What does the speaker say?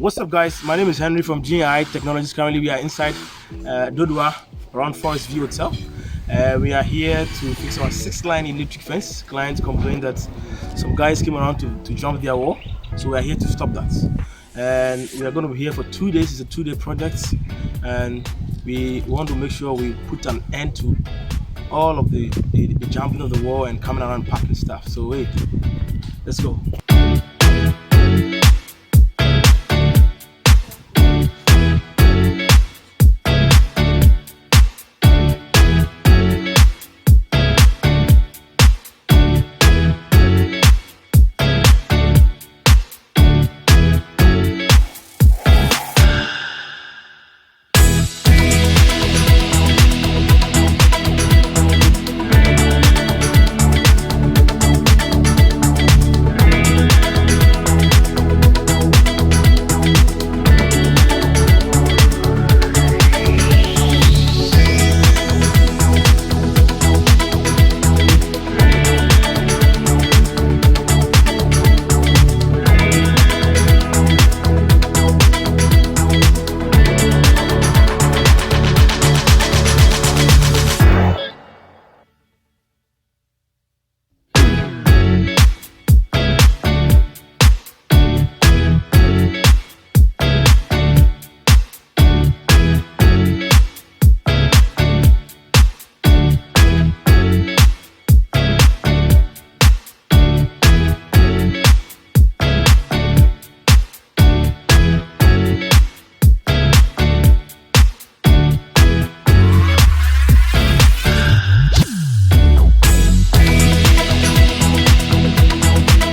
What's up, guys? My name is Henry from GI Technologies. Currently, we are inside Dodowa around Forest View Hotel. We are here to fix our 6-line electric fence. Clients complained that some guys came around to jump their wall, so we are here to stop that. And we are going to be here for 2 days. It's a 2-day project, and we want to make sure we put an end to all of the jumping of the wall and coming around packing stuff. So wait, let's go.